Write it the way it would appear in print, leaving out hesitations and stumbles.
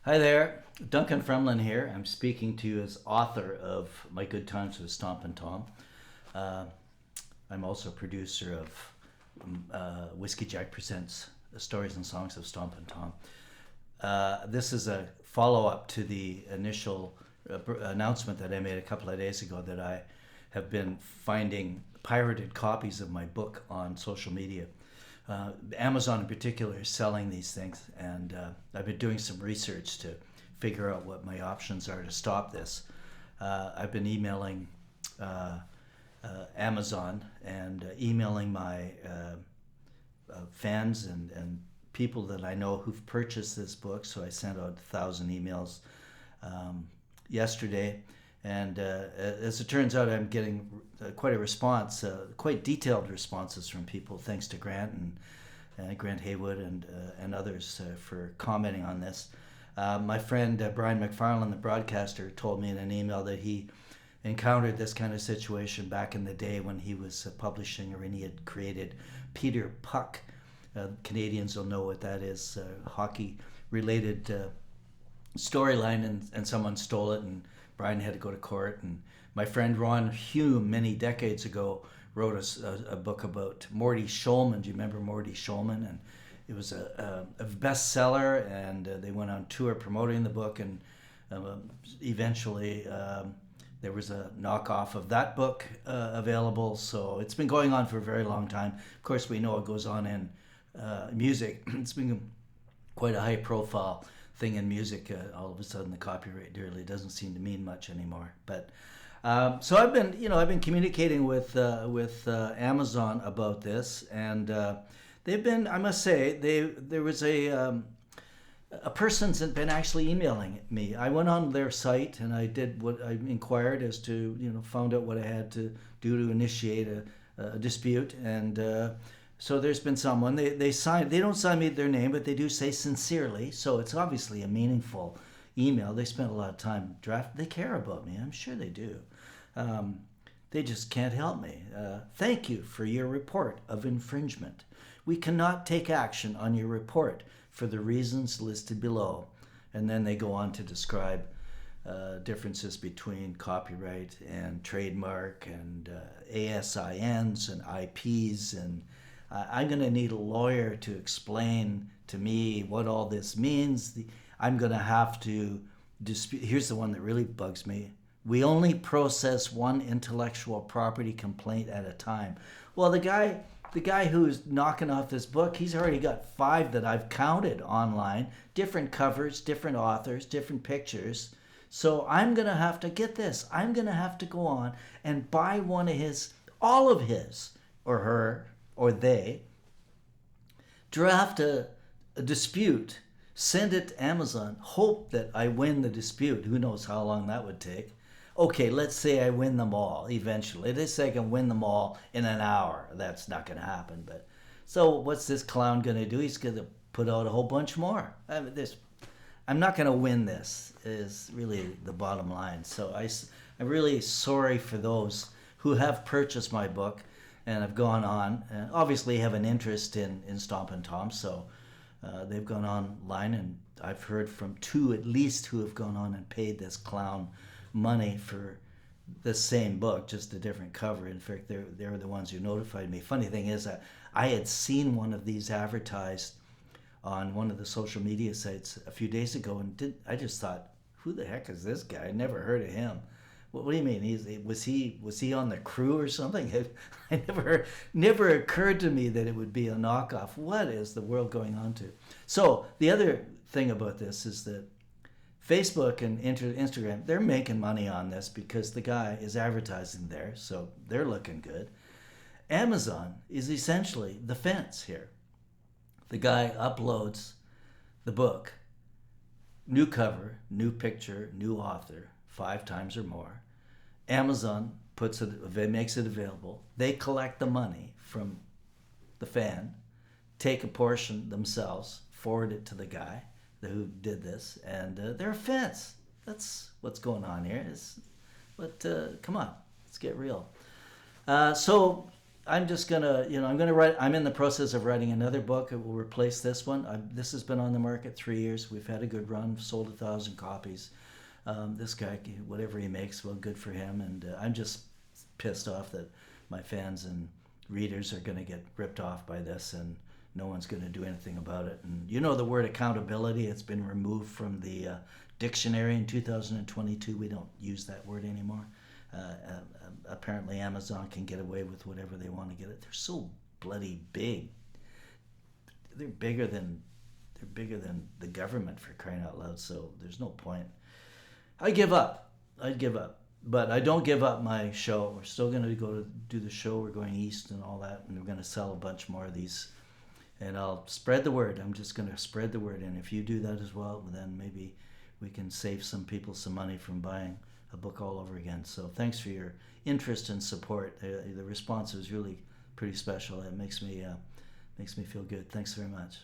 Hi there, Duncan Fremlin here. I'm speaking to you as author of My Good Times with Stompin' Tom. Uh, I'm also producer of Whiskey Jack Presents the Stories and Songs of Stompin' Tom. This is a follow-up to the initial announcement that I made a couple of days ago that I have been finding pirated copies of my book on social media. Amazon in particular is selling these things, and I've been doing some research to figure out what my options are to stop this. I've been emailing Amazon and emailing my fans and people that I know who've purchased this book. So I sent out 1,000 emails yesterday. And as it turns out, I'm getting quite a response, quite detailed responses from people, thanks to Grant and Grant Haywood and others for commenting on this. My friend Brian McFarlane, the broadcaster, told me in an email that he encountered this kind of situation back in the day when he was publishing, or when he had created Peter Puck. Canadians will know what that is, hockey-related storyline, and someone stole it, and Brian had to go to court. And my friend Ron Hume, many decades ago, wrote a book about Morty Shulman. Do you remember Morty Shulman? And it was a bestseller, and they went on tour promoting the book, and eventually there was a knockoff of that book available. So it's been going on for a very long time. Of course, we know it goes on in music. It's been quite a high-profile thing in music. All of a sudden, the copyright really doesn't seem to mean much anymore. But so I've been communicating with Amazon about this, and they've been, I must say, there was a person's been actually emailing me. I went on their site and I did what I inquired as to, found out what I had to do to initiate a dispute, and so there's been someone, they don't sign me their name, but they do say sincerely, so it's obviously a meaningful email. They spent a lot of time they care about me, I'm sure they do. They just can't help me. Thank you for your report of infringement. We cannot take action on your report for the reasons listed below. And then they go on to describe differences between copyright and trademark and ASINs and IPs, and I'm going to need a lawyer to explain to me what all this means. I'm going to have to dispute. Here's the one that really bugs me. We only process one intellectual property complaint at a time. Well, the guy who's knocking off this book, he's already got 5 that I've counted online, different covers, different authors, different pictures. So I'm going to have to get this. I'm going to have to go on and buy one of all of his or her, or they, draft a dispute, send it to Amazon, hope that I win the dispute. Who knows how long that would take. Okay, let's say I win them all eventually. Let's say I can win them all in an hour. That's not going to happen. But so what's this clown going to do? He's going to put out a whole bunch more. I'm not going to win this, is really the bottom line. So I'm really sorry for those who have purchased my book and have gone on, and obviously have an interest in Stompin' Tom, so they've gone online, and I've heard from 2 at least who have gone on and paid this clown money for the same book, just a different cover. In fact, they're the ones who notified me. Funny thing is, I had seen one of these advertised on one of the social media sites a few days ago, and I just thought, who the heck is this guy? I never heard of him. What do you mean? Was he on the crew or something? I never occurred to me that it would be a knockoff. What is the world going on to? So the other thing about this is that Facebook and Instagram, they're making money on this because the guy is advertising there, so they're looking good. Amazon is essentially the fence here. The guy uploads the book, new cover, new picture, new author, 5 times or more. Amazon makes it available. They collect the money from the fan, take a portion themselves, forward it to the guy who did this, and they're a fence. That's what's going on here. Come on, let's get real. So I'm just gonna, I'm gonna write. I'm in the process of writing another book. It will replace this one. This has been on the market 3 years. We've had a good run. Sold 1,000 copies. This guy, whatever he makes, well, good for him. And I'm just pissed off that my fans and readers are going to get ripped off by this, and no one's going to do anything about it. And the word accountability, it's been removed from the dictionary in 2022. We don't use that word anymore. Apparently Amazon can get away with whatever they want to get it. They're so bloody big. They're bigger than the government, for crying out loud. So there's no point. I'd give up. But I don't give up my show. We're still going to go to do the show. We're going east and all that, and we're going to sell a bunch more of these. And I'll spread the word. I'm just going to spread the word. And if you do that as well, then maybe we can save some people some money from buying a book all over again. So thanks for your interest and support. The response was really pretty special. It makes me feel good. Thanks very much.